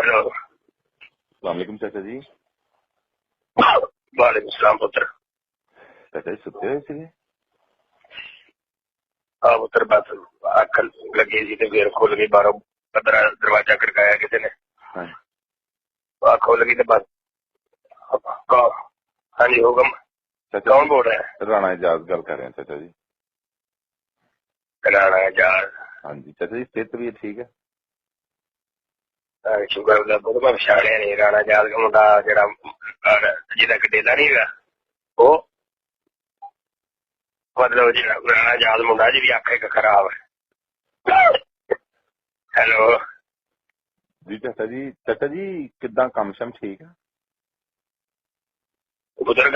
Hello. वालेकुम चाचा जी। वालेकुम सलाम पुत्र। चाचा जी सुते हुए थे? हाँ पुत्र, बस अख लगी सी ते फिर खुल गई, बाहरों दरवाजा खड़काया किसी ने, अख खुल गई तो बस। हाँ जी हुक्म। कौन बोल रहे हैं? राणा एजाज गल कर रहे हैं चाचा जी। राणा एजाज? हाँ जी चाचा जी, सेहत भी ठीक है? शुगर का बहुत मैं पछाड़िया नहीं। राणा एजाज का मुंडा जरा जिदा कटेला नहीं है वो, मतलब राणा एजाज मुंडा जी अख एक खराब है। हेलो जी चाचा जी। चाचा जी किदा काम शम ठीक है? पुत्र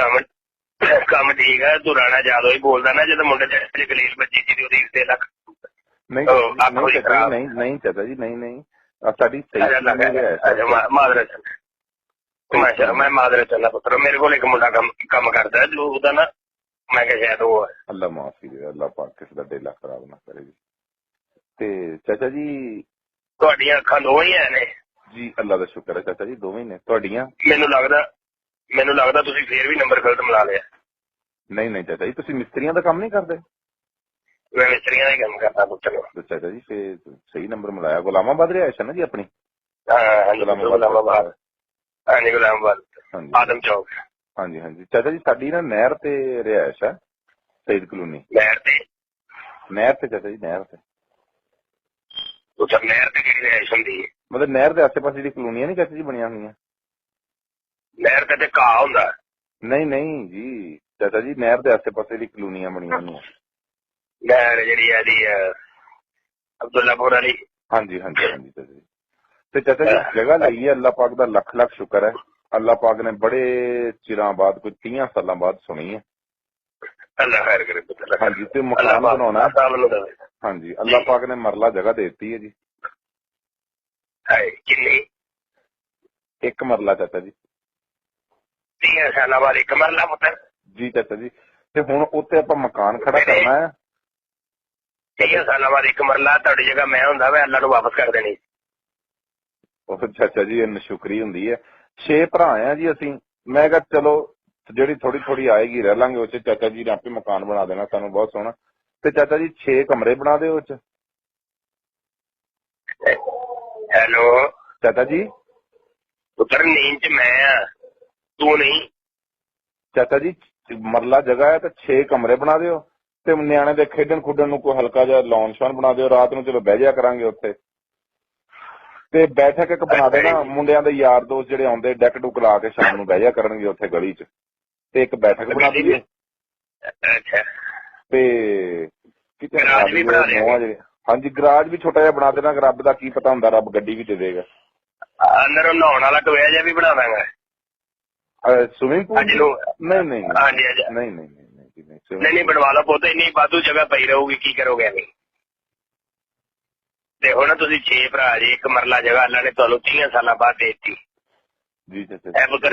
काम ठीक है। तू राणा एजाज ही बोलता ना जो मुंडे ते गलील बची थी लख नहीं चाचा जी, नहीं चाचा जी, नहीं साडी सही मादरत मैं मादरत चलना पुत्र। मेरे को एक मुंडा कम करता है जो उदा ना, मैं क्या शायद वो है। अल्लाह माफी दे, अल्लाह पाक किसी का डेला खराब ना करे जी। ते चाचा जी ਤੁਹਾਡੀਆਂ ਅੱਖਾਂ ਦੋਵੇਂ ਹੀ ਹੈ ਨੇ जी, अल्लाह का शुक्र है चाचा जी, दोवें ने ਤੁਹਾਡੀਆਂ। ਮੈਨੂੰ ਲੱਗਦਾ ਤੁਸੀਂ ਫੇਰ ਵੀ ਨੰਬਰ ਗਲਤ ਮਿਲਾ ਲਿਆ। नहीं चाचा जी, ਤੁਸੀਂ ਮਿਸਤਰੀਆਂ ਦਾ ਕੰਮ नहीं करते? मैं मिस्त्रियों का ही काम करता पुत्र। तो चाचा जी फिर सही नंबर मिलाया। गुलामाबाद रिहायश है ना जी अपनी? हाँ जी गुलामाबाद। हाँ जी गुलामाबाद, हाँ जी आदम चौक। हाँ जी चाचा जी, साडी ना नहर ते रिहायश है, सईद कलोनी। नहर ते चाचा जी, नहर ते पुत्र नहर ते किहड़ी रिहायश हुंदी है? मतलब नहर के आसे पासे जी कलोनियां नहीं चाचा जी बनिया हुई? नहर ते घाह हुंदा? नहीं जी चाचा जी, नहर के आसे पासे जी कलोनियां बनिया हुई। नहर जिहड़ी है दी अब्दुल्लापुर वाली? हाँ जी चाचा जी। तो चाचा जी जगह लई है, अल्लाह पाक दा लख लख शुक्र है। अल्लाह पाक ने बड़े चिरां बाद, कोई 30 साल बाद सुनी है। अल्लाह खैर करे पुत्र। हाँ जी, तो मकान बनाना है। हाँ जी, अल्लाह पाक ने मरला जगह दे दी है जी। कितनी? एक मरला चाचा जी। 30 साल बाद एक मरला पुत्र? जी चाचा जी। ते हुण उत्ते आपां मकान खड़ा करना है। 30 साल बाद एक मरला तुहाडी जगह मैं हुंदा मैं अल्लाह नूं वापस कर देनी। चाचा जी नशुकरी हुंदी है। 6 भरा आ जी असीं। मैं कहा चलो ਜਿਹੜੀ थोड़ी थोड़ी आएगी रह लांगे उस चाचा जी ने आपे मकान बना देना सानू बहुत सोहना। ते चाचा जी 6 कमरे बना दे उस। हेलो चाचा जी। पुत्र नींद च मैं तू नहीं। चाचा जी मरला जगह है तो 6 कमरे बना दिओ ते नियाणे दे खेडन खुडन नूं कोई हल्का जिहा लॉन शॉन बना दिओ। रात नूं चलो बह जाया करांगे उत्थे। ते बैठक एक बना देना, मुंडियां दे यार दोस्त ਜਿਹੜੇ ਆਉਂਦੇ ਡੈਕ ਡੁਕ ਲਾ ਕੇ ਸ਼ਾਮ ਨੂੰ ਬਹਿ ਜਾ ਕਰਨਗੇ ਉੱਥੇ ਗਲੀ 'ਚ। ਤੇ ਇੱਕ ਬੈਠਕ ਬਣਾ ਦਈਏ। ਅੱਛਾ ਤੇ ਕਿਚਨ ਬਣਾ ਦਈਏ। ਹਾਂਜੀ ਗਰਾਜ ਵੀ ਛੋਟਾ ਜਿਹਾ ਬਣਾ ਦੇਣਾ, ਰੱਬ ਦਾ ਕੀ ਪਤਾ ਹੁੰਦਾ, ਰੱਬ ਗੱਡੀ ਵੀ ਦੇ ਦੇਗਾ। ਅੰਦਰ ਨਹਾਉਣ ਵਾਲਾ ਟੋਇਆ ਜਿਹਾ ਵੀ ਬਣਾ ਦਾਂਗਾ। Swimming pool? नहीं बनवा लो पुੱਤ, ਇੰਨੀ ਵਾਧੂ ਜਗ੍ਹਾ ਪਈ ਰਹੂਗੀ, ਕੀ ਕਰੋਗੇ ਨਹੀਂ। ਤੇ ਹੁਣ ਤੁਸੀਂ 6 ਭਰਾ ਜੀ, ਇੱਕ ਮਰਲਾ ਜਗ੍ਹਾ ਅੱਲਾ ਨੇ ਤੁਹਾਨੂੰ 30 ਸਾਲਾਂ ਬਾਅਦ ਦੇ ਦਿੱਤੀ। ਜੀ ਚਾਚਾ ਹੈ ਪੁੱਤਰ,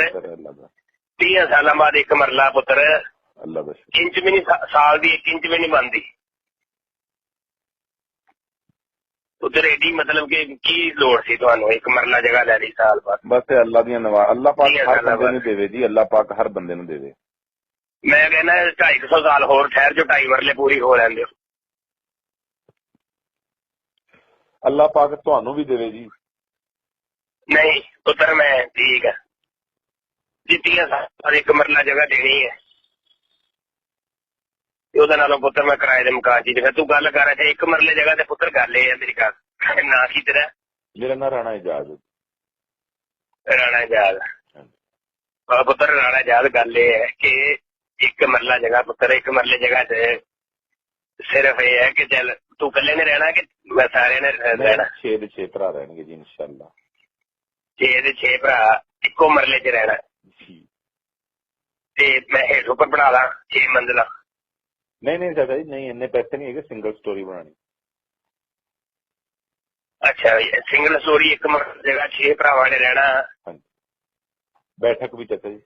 30 ਸਾਲਾਂ ਬਾਅਦ ਇੱਕ ਮਰਲਾ ਪੁੱਤਰ ਇੰਚ ਵੀ ਨਹੀਂ, ਸਾਲ ਦੀ 1 ਇੰਚ ਵੀ ਨਹੀਂ ਬਣਦੀ ਪੁੱਤਰ। एडी मतलब कि की लोड़ सी ਤੁਹਾਨੂੰ ਇੱਕ ਮਰਲਾ ਜਗ੍ਹਾ ਲੈ ਲਈ ਸਾਲ ਬਾਅਦ? बस अल्लाह दी नवाज, अल्लाह पाक हर बंदे नूं देवे जी, अल्लाह पाक हर बंदे नूं देवे। मैं कहना 250 साल होर ठहर जो, 2.5 मरले पूरी हो लैन दिओ। अल्लाह पाक तुहानू भी देवे जी। नहीं पुत्र मैं ठीक है जी, 30 साल एक मरला जगह देनी है। ਉਹਦੇ ਨਾਲੋਂ ਪੁੱਤਰ ਮੈਂ ਕਿਰਾਏ ਦੇ ਮਕਾਨ ਚ ਜਗ੍ਹਾ, ਤੂੰ ਗੱਲ ਕਰ ਰਿਹਾ ਇੱਕ ਮਰਲੇ ਜਗ੍ਹਾ ਤੇ ਪੁੱਤਰ ਗੱਲ ਇਹ ਹੈ ਮੇਰੀ ਗੱਲ, ਨਾਂ ਕੀ ਤੇਰਾ? ਮੇਰਾ ਨਾਂ ਰਾਣਾ ਇਜਾਜ਼। ਰਾਣਾ ਇਜਾਜ਼ ਪੁੱਤਰ, ਰਾਣਾ ਇਜਾਜ਼ ਗੱਲ ਇਹ ਹੈ ਕਿ ਇੱਕ ਮਰਲਾ ਜਗ੍ਹਾ ਪੁੱਤਰ, ਇੱਕ ਮਰਲੇ ਜਗ੍ਹਾ ਤੇ ਸਿਰਫ ਇਹ ਹੈ ਕਿ ਚੱਲ ਤੂੰ ਇਕੱਲੇ ਨੇ ਰਹਿਣਾ ਕਿ ਮੈਂ ਸਾਰਿਆਂ ਨੇ ਰਹਿਣਾ? 6 ਦੇ 6 ਭਰਾ ਰਹਿਣਗੇ ਜੀ ਇਨਸ਼ਾਅੱਲਾ। 6 ਦੇ 6 ਭਰਾ ਇੱਕੋ ਮਰਲੇ ਚ ਰਹਿਣਾ ਜੀ। ਤੇ ਮੈਂ ਹੇਠ ਉੱਪਰ ਬਣਾ ਲਾਂ 6 ਮੰਜ਼ਿਲਾਂ? नहीं चाचा जी नहीं, इन्ने पैसे नहीं है, सिंगल स्टोरी बनानी। अच्छा सिंगल स्टोरी एक जगह 6 भरावां ने रहना। बैठक भी चाचा जी?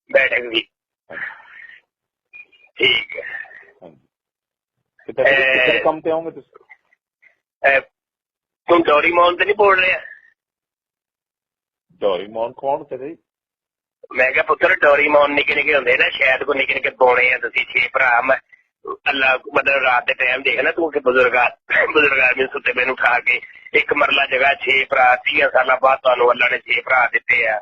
बैठक भी ठीक है। कितने काम पे आओगे तुम? ਤੂੰ ਡੋਰੀਮੋਨ ਤੇ ਨਹੀਂ ਬੋਲ ਰਿਹਾ? ਡੋਰੀਮੋਨ ਕੌਣ ਚਾਚਾ ਜੀ? ਮੈਂ ਕਿਹਾ ਪੁੱਤਰ ਡੋਰੀਮੋਨ ਨਿੱਕੇ ਨਿੱਕੇ ਹੁੰਦੇ ਨਾ, ਸ਼ਾਇਦ ਕੋਈ ਨਿੱਕੇ ਨਿੱਕੇ ਪਾਉਣੇ ਆ ਤੁਸੀਂ 6 ਭਰਾ। ਮੈਂ ਅੱਲਾ ਮਤਲਬ ਰਾਤ ਦੇ ਟਾਈਮ ਦੇਖਣਾ ਤੂੰ ਕਿ ਬਜ਼ੁਰਗ ਆਦਮੀ ਸੁੱਤੇ ਪਏ ਨੂੰ ਉਠਾ ਕੇ ਇੱਕ ਮਰਲਾ ਜਗ੍ਹਾ 6 ਭਰਾ 30 ਸਾਲਾਂ ਬਾਅਦ ਤੁਹਾਨੂੰ ਅੱਲਾ ਨੇ 6 ਭਰਾ ਦਿੱਤੇ ਆ।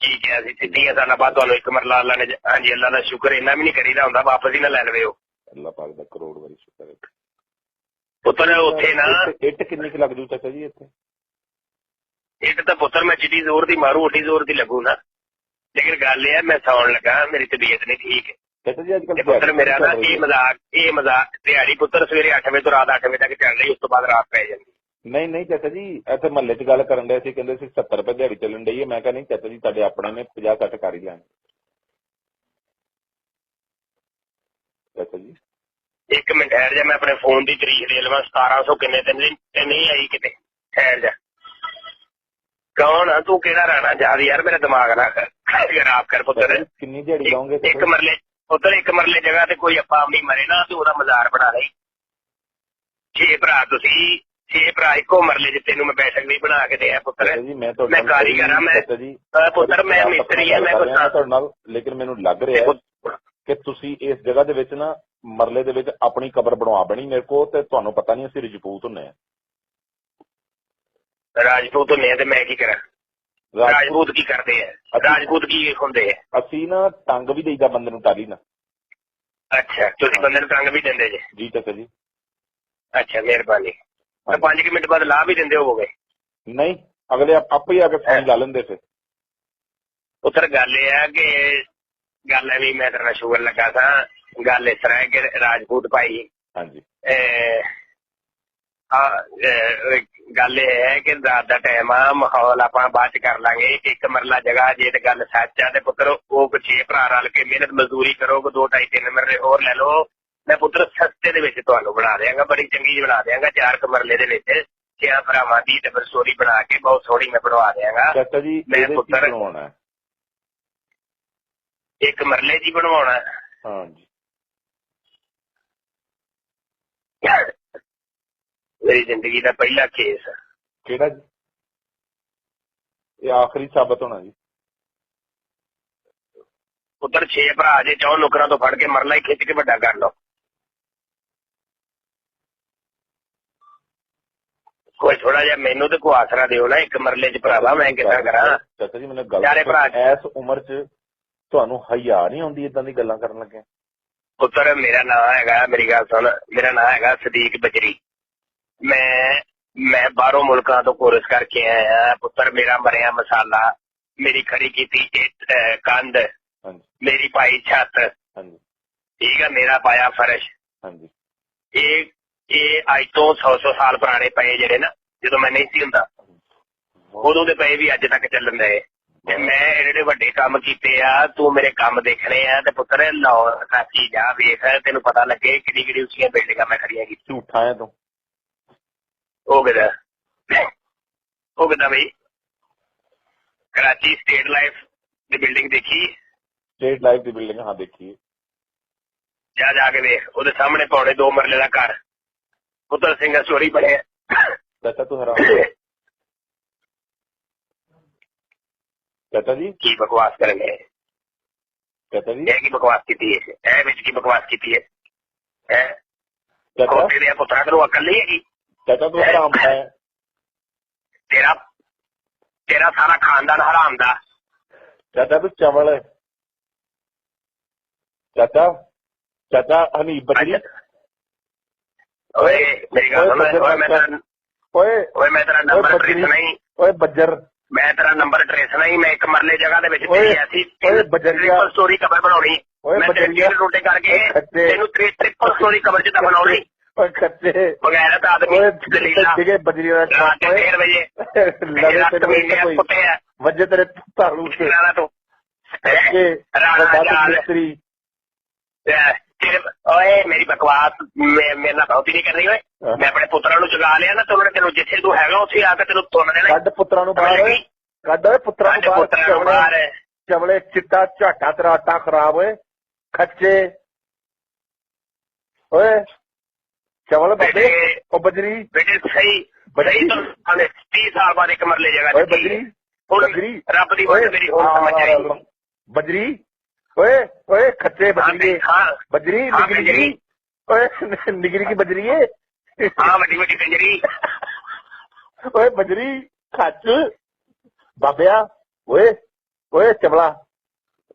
ਕੀ ਕਿਹਾ ਸੀ 30 ਸਾਲਾਂ ਬਾਅਦ ਤੁਹਾਨੂੰ ਇੱਕ ਮਰਲਾ ਅੱਲਾ ਨੇ। ਹਾਂਜੀ ਅੱਲਾ ਦਾ ਸ਼ੁਕਰ, ਇੰਨਾ ਵੀ ਨਹੀਂ ਕਰੀਦਾ ਹੁੰਦਾ, ਵਾਪਸ ਹੀ ਨਾ ਲੈ ਲਵੇ ਉਹ। ਅੱਲਾ ਪਾਕ ਦਾ ਕਰੋੜ ਵਾਰੀ ਸ਼ੁਕਰ ਹੈ ਪੁੱਤਰ। ਉੱਥੇ ਨਾ ਇੱਟ ਕਿੰਨੀ ਕੁ ਲੱਗ ਜੂ ਚਾਚਾ ਜੀ ਇੱਥੇ? ਇੱਟ ਤਾਂ ਪੁੱਤਰ ਮੈਂ ਜਿੱਡੀ ਜ਼ੋਰ ਦੀ ਮਾਰੂ ਓਡੀ ਜ਼ੋਰ ਦੀ ਲੱਗੂ ਨਾ, ਲੇਕਿਨ ਗੱਲ ਇਹ ਹੈ ਮੈਂ ਸੌਣ ਲੱਗਾ, ਮੇਰੀ ਤਬੀਅਤ ਨਹੀਂ ਠੀਕ ਚਾਚਾ ਜੀ। ਅੱਜ ਕੱਲ੍ਹ ਪੁੱਤਰ ਮੇਰਾ ਨਾ ਇਹ ਮਜ਼ਾਕ ਦਿਹਾੜੀ ਪੁੱਤਰ ਸਵੇਰੇ 8 ਵਜੇ ਤੋਂ ਰਾਤ 8 ਵਜੇ ਤੱਕ ਚੱਲ ਰਹੀ, ਉਸ ਤੋਂ ਬਾਅਦ ਰਾਤ ਪੈ ਜਾਂਦੀ। ਨਹੀਂ ਚਾਚਾ ਜੀ, ਇੱਥੇ ਮਹੱਲੇ 'ਚ ਗੱਲ ਕਰਨ ਡਏ ਸੀ, ਕਹਿੰਦੇ ਸੀ 70 ਰੁਪਏ ਦਿਹਾੜੀ ਚੱਲਣ ਡਈ ਹੈ। ਮੈਂ ਕਿਹਾ ਨਹੀਂ ਚਾਚਾ ਜੀ, ਤੁਹਾਡੇ ਆਪਣੇ ਨੇ 50-60 ਕਰ ਹੀ ਲੈਣੇ ਚਾਚਾ ਜੀ। ਇੱਕ ਮਿੰਟ ਠਹਿਰ ਜਾ, ਮੈਂ ਆਪਣੇ ਫੋਨ ਦੀ ਤਰੀਕ ਦੇ ਲਵਾਂ। 1700 ਕਿੰਨੇ ਤੇ ਨਹੀਂ ਆਈ ਕਿਤੇ, ਠਹਿਰ ਜਾ। ਕੌਣ ਆ ਤੂੰ? ਕਿਹੜਾ ਰਾਣਾ ਯਾਦ ਯਾਰ, ਮੇਰਾ ਦਿਮਾਗ ਨਾ ਖਰਾਬ ਕਰ ਪੁੱਤਰ। ਕਿੰਨੀ ਦਿਹਾੜੀ ਲਾਉਂਗੇ ਇੱਕ ਮਰਲੇ ਪੁੱਤਰ, ਇੱਕ ਮਰਲੇ ਜਗ੍ਹਾ ਤੇ ਕੋਈ ਆਪਾਂ ਨਹੀਂ ਮਰੇ ਨਾ, ਤੂੰ ਉਹਦਾ ਮਜ਼ਾਰ ਬਣਾ ਲਈ। 6 ਭਰਾ ਤੁਸੀਂ, 6 ਭਰਾ ਇੱਕੋ ਮਰਲੇ ਚ, ਤੈਨੂੰ ਮੈਂ ਬੈਠਕ ਵੀ ਬਣਾ ਕੇ ਦਿਆ ਪੁੱਤਰ। ਮੈਂ ਕਾਰੀਗਰ ਹਾਂ, ਮੈਂ ਪੁੱਤਰ ਮੈਂ ਮਿਸਤਰੀ ਹਾਂ, ਮੈਂ ਤੁਹਾਡੇ ਨਾਲ। ਲੇਕਿਨ ਮੈਨੂੰ ਲੱਗ ਰਿਹਾ ਕਿ ਤੁਸੀਂ ਇਸ ਜਗ੍ਹਾ ਦੇ ਵਿੱਚ ਨਾ ਮਰਲੇ ਦੇ ਵਿੱਚ ਆਪਣੀ ਕਬਰ ਬਣਵਾ ਬਣੀ ਮੇਰੇ ਕੋਲ, ਤੇ ਤੁਹਾਨੂੰ ਪਤਾ ਨਹੀਂ ਅਸੀਂ ਰਜਪੂਤ ਹੁੰਦੇ ਆ। ਰਾਜਪੂਤ ਹੁੰਦੇ ਆ ਤੇ ਮੈਂ ਕੀ ਕਰਾਂ? ਰਾਜਪੂਤ ਕੀ ਕਰਦੇ ਆ? ਰਾਜਪੂਤ ਕੀ ਹੁੰਦੇ ਆ? ਅਸੀਂ ਨਾ ਟੰਗ ਵੀ ਦੇਈਦਾ ਬੰਦੇ ਨੂੰ ਟਾਲੀ ਨਾ। ਅੱਛਾ, ਤੁਸੀਂ ਬੰਦੇ ਨੂੰ ਟੰਗ ਵੀ ਦਿੰਦੇ ਜੇ? ਜੀ ਚਾਚਾ ਜੀ। ਅੱਛਾ, ਮਿਹਰਬਾਨੀ। 5 ਮਿੰਟ ਬਾਅਦ ਲਾਹ ਵੀ ਦਿੰਦੇ ਹੋਵੋਗੇ? ਨਹੀਂ, ਅਗਲੇ ਆਪੇ ਹੀ ਆ ਕੇ ਫੋਨ ਲਾ ਲੈਂਦੇ ਫਿਰ। ਉੱਧਰ ਗੱਲ ਇਹ ਆ ਕਿ ਗੱਲ ਵੀ ਮੈਂ ਤੇਰਾ ਸ਼ੂਗਰ ਲੱਗਾ ਸਾਂ। ਗੱਲ ਇਸ ਤਰ੍ਹਾਂ ਹੈ ਕਿ ਰਾਜਪੂਤ ਭਾਈ, ਹਾਂਜੀ, ਗੱਲ ਇਹ ਹੈ ਕਿ ਰਾਤ ਦਾ ਟਾਈਮ ਆ, ਮਾਹੌਲ ਆਪਾਂ ਬਾਅਦ ਚ ਕਰ ਲਾਂਗੇ। ਇੱਕ ਮਰਲਾ ਜਗ੍ਹਾ ਜੇ ਤੇ ਗੱਲ ਸੱਚ ਆ ਤੇ ਪੁੱਤਰ ਉਹ 6 ਭਰਾ ਰਲ ਕੇ ਮਿਹਨਤ ਮਜ਼ਦੂਰੀ ਕਰੋ, 2 2.5 3 ਮਰਲੇ ਹੋਰ ਲੈ ਲਓ। ਮੈਂ ਪੁੱਤਰ ਸਸਤੇ ਦੇ ਵਿੱਚ ਤੁਹਾਨੂੰ ਬਣਾ ਦਿਆਂਗਾ, ਬੜੀ ਚੰਗੀ ਜਿਹੀ ਬਣਾ ਦਿਆਂਗਾ। 4 ਮਰਲੇ ਦੇ ਵਿੱਚ 6 ਭਰਾਵਾਂ ਦੀ ਡਬਲ ਸਟੋਰੀ ਬਣਾ ਕੇ ਬਹੁਤ ਸੋਹਣੀ ਮੈਂ ਬਣਵਾ ਦਿਆਂਗਾ। ਚਾਚਾ ਜੀ ਮੈਂ ਪੁੱਤਰ ਬਣਵਾਉਣਾ ਇੱਕ ਮਰਲੇ ਜੀ ਬਣਵਾਉਣਾ। ਹਾਂਜੀ, ਮੇਰੀ ਜ਼ਿੰਦਗੀ ਦਾ ਪਹਿਲਾ ਕੇਸ। ਕਿਹੜਾ ਜੀ? ਇਹ ਆਖਰੀ ਸਾਬਤ ਹੋਣਾ ਜੀ। ਪੁੱਤਰ 6 ਭਰਾ ਜੇ ਚਾਹੋ ਨੌਕਰਾਂ ਤੋਂ ਫੜ ਕੇ ਮਰਲਾ ਹੀ ਖਿੱਚ ਕੇ ਵੱਡਾ ਕਰ ਲਓ। ਕੋਈ ਥੋੜਾ ਜਿਹਾ ਮੈਨੂੰ ਤੇ ਕੋਈ ਆਸਰਾ ਦਿਓ ਨਾ, ਇੱਕ ਮਰਲੇ ਚ ਭਰਾਵਾ ਮੈਂ ਕਿੱਦਾਂ ਕਰਾਂ? ਚਾਚਾ ਜੀ ਮੈਨੂੰ ਗੱਲ, ਇਸ ਉਮਰ ਚ ਤੁਹਾਨੂੰ ਹਯਾ ਨਹੀਂ ਆਉਂਦੀ ਏਦਾਂ ਦੀ ਗੱਲਾਂ ਕਰਨ ਲੱਗੇ? ਪੁੱਤਰ ਮੇਰਾ ਨਾਂ ਹੈਗਾ, ਮੇਰੀ ਗੱਲ ਸੁਣ, ਮੇਰਾ ਨਾਂ ਹੈਗਾ ਸਦੀਕ ਬਜਰੀ। ਮੈਂ ਬਾਹਰੋਂ ਮੁਲਕਾਂ ਤੋਂ ਕੋਰਸ ਕਰਕੇ ਆਇਆ ਪੁੱਤਰ। ਮੇਰਾ ਮਰਿਆ ਮਸਾਲਾ, ਮੇਰੀ ਖੜੀ ਕੀਤੀ ਇੱਟ ਕੰਧ, ਮੇਰੀ ਪਾਈ ਛੱਤ, ਠੀਕ ਆ, ਮੇਰਾ ਪਾਇਆ ਫਰਸ਼। ਇਹ ਅੱਜ ਤੋਂ 100 ਸਾਲ ਪੁਰਾਣੇ ਪਏ ਜਿਹੜੇ ਨਾ, ਜਦੋਂ ਮੈਂ ਨਹੀਂ ਸੀ ਹੁੰਦਾ ਉਦੋਂ ਦੇ ਪਏ ਵੀ ਅੱਜ ਤੱਕ ਚੱਲਣ ਦੇ। ਤੇ ਮੈਂ ਜਿਹੜੇ ਵੱਡੇ ਕੰਮ ਕੀਤੇ ਆ, ਤੂੰ ਮੇਰੇ ਕੰਮ ਦੇਖਣੇ ਆ ਤੇ ਪੁੱਤਰ ਲਾਹੌਰ ਕਰਾਚੀ ਜਾ ਵੇਖ, ਤੈਨੂੰ ਪਤਾ ਲੱਗੇ ਕਿੱਡੀ ਕਿੱਡੀ ਉੱਚੀਆਂ ਬਿਲਡਿੰਗਾਂ ਮੈਂ ਖੜੀਆਂ ਕੀਤੀਆਂ। ਝੂਠਾ ਹੈ ਤੂੰ? ਉਹ ਕਿੱਦਾਂ ਬਈ? ਕਰਾਚੀ ਸਟੇਟ ਲਾਈਫ ਦੀ ਬਿਲਡਿੰਗ ਦੇਖੀ? ਸਟੇਟ ਲਾਈਫ ਦੀ ਬਿਲਡਿੰਗ ਹਾਂ ਦੇਖੀ। ਜਾ ਕੇ ਵੇਖ, ਉਹਦੇ ਸਾਹਮਣੇ ਪੌਣੇ 2 ਮਰਲੇ ਦਾ ਘਰ ਪੁੱਤਰ ਸਿੰਘ ਸਟੋਰੀ ਬਣਿਆ। ਚਾਚਾ ਤੂੰ ਹੈਰਾਨ? ਚਾਚਾ ਜੀ ਕੀ ਬਕਵਾਸ ਕਰਨਗੇ? ਚਾਚਾ ਜੀ ਇਹ ਕੀ ਬਕਵਾਸ ਕੀਤੀ ਹੈ? ਇਹ ਵਿੱਚ ਕੀ ਬਕਵਾਸ ਕੀਤੀ ਹੈ? ਤੇਰੇ ਪੁੱਤਰਾਂ ਤੈਨੂੰ ਅਕਲ ਨਹੀਂ ਹੈਗੀ? ਚਾਚਾ ਤੂੰ ਹਰਾਮ ਹੈ। ਤੇਰਾ ਸਾਰਾ ਖਾਨਦਾਨ ਹਰਾਮ ਦਾ। ਚਾਚਾ ਤੂੰ ਚਵਲ। ਚਾਚਾ ਹਨੀਫ ਬਜਰੀ। ਓਏ ਮੇਰੀ ਗੱਲ ਸੁਣ, ਓਏ ਮੈਂ ਤੇਰਾ ਨੰਬਰ ਟ੍ਰੇਸ ਨਹੀਂ। ਓਏ ਬੱਜਰ, ਮੈਂ ਤੇਰਾ ਨੰਬਰ ਟ੍ਰੇਸ ਨਹੀਂ। ਮੈਂ ਇੱਕ ਮਰਲੇ ਜਗ੍ਹਾ ਦੇ ਵਿੱਚ ਤੇਰੀ ਐਸੀ ਟ੍ਰਿਪਲ ਸਟੋਰੀ ਕਬਰ ਬਣਾਉਣੀ। ਮੈਂ ਤੇਰੇ ਰੋਟੇ ਕਰਕੇ ਤੈਨੂੰ ਟ੍ਰਿਪਲ ਸਟੋਰੀ ਕਬਰ ਚ ਬਣਾਉਣੀ। ਬਗੈਰ ਤਾਂ ਆਦਮੀ ਬਜਰੀ ਦਾ 4 ਵਜੇ ਵਜੇ ਤੇਰੇ ਧਾਰੂ ਓਏ ਮੇਰੀ ਬਕਵਾਸ ਮੇਰੇ ਨਾਲ ਬਹੁਤੀ ਨਹੀਂ ਕਰਨੀ। ਓਏ ਮੈਂ ਆਪਣੇ ਪੁੱਤਰਾਂ ਨੂੰ ਜਗਾ ਲਿਆ ਨਾ ਤੇ ਉਹਨਾਂ ਨੇ ਤੈਨੂੰ ਜਿੱਥੇ ਤੂੰ ਹੈਗਾ ਉੱਥੇ ਆ ਕੇ ਤੈਨੂੰ ਤੁੰਨ ਦੇਣਾ। ਕੱਢ ਪੁੱਤਰਾਂ ਨੂੰ ਬਾਹਰ, ਕੱਢ ਓਏ ਪੁੱਤਰਾਂ ਨੂੰ ਬਾਹਰ। ਚਵਲੇ ਚਿੱਟਾ ਝਾਟਾ ਤੇਰਾ ਆਟਾ ਖਰਾਬ। ਓਏ ਖੱਚੇ, ਓਏ ਚਵਲ ਬਾਬੇ ਉਹ ਬਜਰੀ ਬੇਟੇ ਸਹੀ ਸਹੀ ਤੋਂ 30 ਸਾਲ ਬਾਅਦ ਇੱਕ ਮਰਲੇ ਜਗ੍ਹਾ ਓਏ ਬਜਰੀ ਹੁਣ ਬਜਰੀ ਰੱਬ ਦੀ ਵੰਡ ਮੇਰੀ ਹੁਣ ਸਮਝ ਆਈ ਬਜਰੀ ਓਏ ਓਏ ਖੱਚੇ ਬਜਰੀ ਹਾਂ ਬਜਰੀ ਨਿਗਰੀ ਓਏ ਨਿਗਰੀ ਕੀ ਬਜਰੀ ਹੈ ਹਾਂ ਵੱਡੀ ਵੱਡੀ ਕੰਜਰੀ ਓਏ ਬਜਰੀ ਖੱਚ ਬਾਬਿਆ ਓਏ ਓਏ ਚਵਲਾ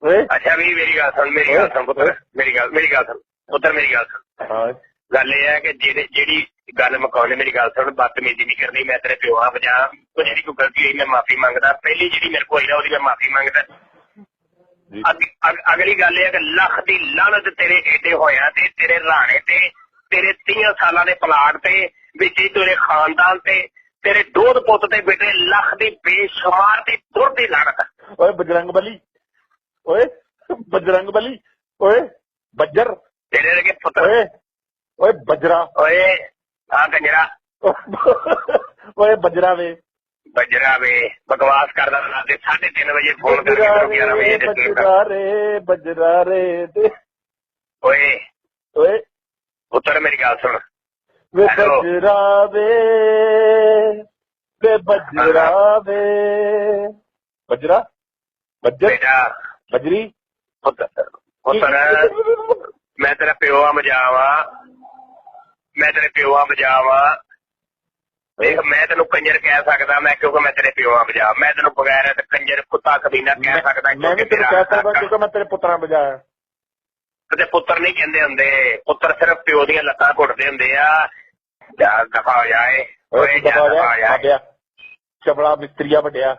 ਓਏ ਅੱਛਾ ਵੀ ਮੇਰੀ ਗੱਲ ਸੁਣ ਮੇਰੀ ਗੱਲ ਸੁਣ ਪੁੱਤਰ ਮੇਰੀ ਗੱਲ ਸੁਣ ਪੁੱਤਰ ਮੇਰੀ ਗੱਲ ਸੁਣ ਹਾਂ ਗੱਲ ਇਹ ਹੈ ਕਿ ਜਿਹੜੀ ਗੱਲ ਮੁਕਾਉਣੇ ਮੇਰੀ ਗੱਲ ਸੁਣ ਬਦਤਮੀਜ਼ੀ ਨਹੀਂ ਕਰਨੀ ਮੈਂ ਤੇਰੇ ਪਿਓ ਆ ਬਜਾ ਜਿਹੜੀ ਕੋਈ ਗਲਤੀ ਹੋਈ ਮੈਂ ਮਾਫੀ ਮੰਗਦਾ ਪਹਿਲੀ ਜਿਹੜੀ ਮੇਰੇ ਕੋਲ ਹੋਈ ਨਾ ਉਹਦੀ ਮੈਂ ਮਾਫੀ ਮੰਗਦਾ ਅਗਲੀ ਗੱਲ ਇਹ ਹੈ ਕਿ ਲੱਖ ਦੀ ਲਾਹਨਤ ਤੇਰੇ ਏਡੇ ਹੋਇਆ ਤੇ ਤੇਰੇ ਰਾਣੇ ਤੇ ਤੇਰੇ 30 ਸਾਲਾਂ ਦੇ ਪਲਾਟ ਤੇ ਵਿੱਚ ਹੀ ਤੇਰੇ ਖਾਨਦਾਨ ਤੇ ਤੇਰੇ ਦੋਧ ਪੁੱਤ ਤੇ ਬੇਟੇ ਲੱਖ ਦੀ ਬੇਸ਼ੁਮਾਰ ਤੇ ਦੁਰ ਦੀ ਲਾਹਨਤ ਓਏ ਬਜਰੰਗ ਬਲੀ ਓਏ ਬਜਰੰਗ ਬਲੀ ਓਏ ਬੱਜਰ ਤੇਰੇ ਲਗੇ ਪੁੱਤਰ ਓਏ ਓਏ ਬਜਰਾ ਓਏ ਆ ਕੰਜਰਾ ਓਏ ਬਜਰਾ ਵੇ ਬਜਰਾ ਵੇ ਬਕਵਾਸ ਕਰਦਾ ਰਾਤੇ 3:30 ਵਜੇ ਫੋਨ ਕਰਕੇ 11 ਵਜੇ ਬਜਰਾ ਰੇ ਤੇ ਓਏ ਓਏ ਪੁੱਤਰ ਮੇਰੀ ਗੱਲ ਸੁਣ ਵੇ ਬਜਰਾ ਵੇ ਬਜਰਾ ਵੇ ਬਜਰਾ ਬੱਜਰ ਬੇਟਾ ਬਜਰੀ ਪੁੱਤਰ ਮੈਂ ਤੇਰਾ ਪਿਓ ਆ ਮਜਾਵਾ ਮੈਂ ਤੇਰੇ ਪਿਓ ਆ ਮਜਾਵਾ ਦੇਖ ਮੈਂ ਤੈਨੂੰ ਕੰਜਰ ਕਹਿ ਸਕਦਾ ਮੈਂ ਕਿਉਂਕਿ ਮੈਂ ਤੇਰੇ ਪਿਓ ਆ ਮਜਾ ਮੈਂ ਤੈਨੂੰ ਬਗੈਰ ਤੇ ਕੰਜਰ ਕੁੱਤਾ ਕਬੀਨਾ ਕਹਿ ਸਕਦਾ ਮੈਂ ਵੀ ਤੈਨੂੰ ਕਹਿ ਸਕਦਾ ਕਿਉਂਕਿ ਮੈਂ ਤੇਰੇ ਪੁੱਤਰਾਂ ਬਜਾਇਆ ਤੇ ਪੁੱਤਰ ਨਹੀਂ ਕਹਿੰਦੇ ਹੁੰਦੇ ਪੁੱਤਰ ਸਿਰਫ ਪਿਓ ਦੀਆਂ ਲੱਤਾਂ ਘੁੱਟਦੇ ਹੁੰਦੇ ਆ ਜਾ ਦਫਾ ਹੋ ਜਾਏ ਓਏ ਜਾ ਦਫਾ ਹੋ ਜਾਏ ਚਬਲਾ ਮਿਸਤਰੀਆ ਵੱਡਿਆ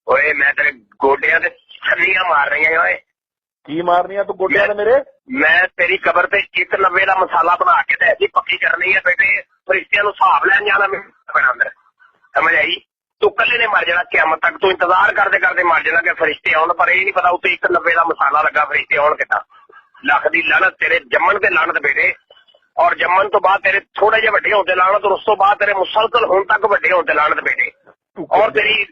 ਓਏ ਮੈਂ ਤੇਰੇ ਗੋਡਿਆਂ ਤੇ ਛੱਲੀਆਂ ਮਾਰ ਰਹੀਆਂ ਓਏ ਕੀ ਮਾਰਨੀਆਂ ਤੂੰ ਗੋਡਿਆਂ ਤੇ ਮੇਰੇ ਮੈਂ ਤੇਰੀ ਕਬਰ ਤੇ 190 ਦਾ ਮਸਾਲਾ ਬਣਾ ਕੇ ਤੇ ਐਸੀ ਪੱਕੀ ਕਰਨੀ ਹੈ ਬੇਟੇ ਫਰਿਸ਼ਤਿਆਂ ਨੂੰ ਹਿਸਾਬ ਲੈਣ ਜਾਣਾ ਮੈਨੂੰ ਅੰਦਰ ਸਮਝ ਆਈ ਤੂੰ ਕੱਲੇ ਨੇ ਮਰ ਜਾਣਾ ਕਿਆਮਤ ਤੱਕ ਤੂੰ ਇੰਤਜ਼ਾਰ ਕਰਦੇ ਕਰਦੇ ਮਰ ਜਾਣਾ ਕਿ ਫਰਿਸ਼ਤੇ ਆਉਣ ਪਰ ਇਹ ਨਹੀਂ ਪਤਾ ਉੱਤੇ 190 ਦਾ ਮਸਾਲਾ ਲੱਗਾ ਫਰਿਸ਼ਤੇ ਆਉਣ ਕਿੱਦਾਂ ਲੱਖ ਦੀ ਲਾਹਨਤ ਤੇਰੇ ਜੰਮਣ ਤੇ ਲਾਹਨਤ ਬੇਟੇ ਔਰ ਜੰਮਣ ਤੋਂ ਬਾਅਦ ਤੇਰੇ ਥੋੜੇ ਜਿਹੇ ਵੱਡੇ ਹੋਣ ਤੇ ਲਾਹਨਤ ਉਸ ਤੋਂ ਬਾਅਦ ਤੇਰੇ ਮੁਸਲਸਲ ਹੁਣ ਤੱਕ ਵੱਡੇ ਹੋਣ ਤੇ ਲਾਹਨਤ ਬੇਟੇ ਔਰ ਤੇਰੀ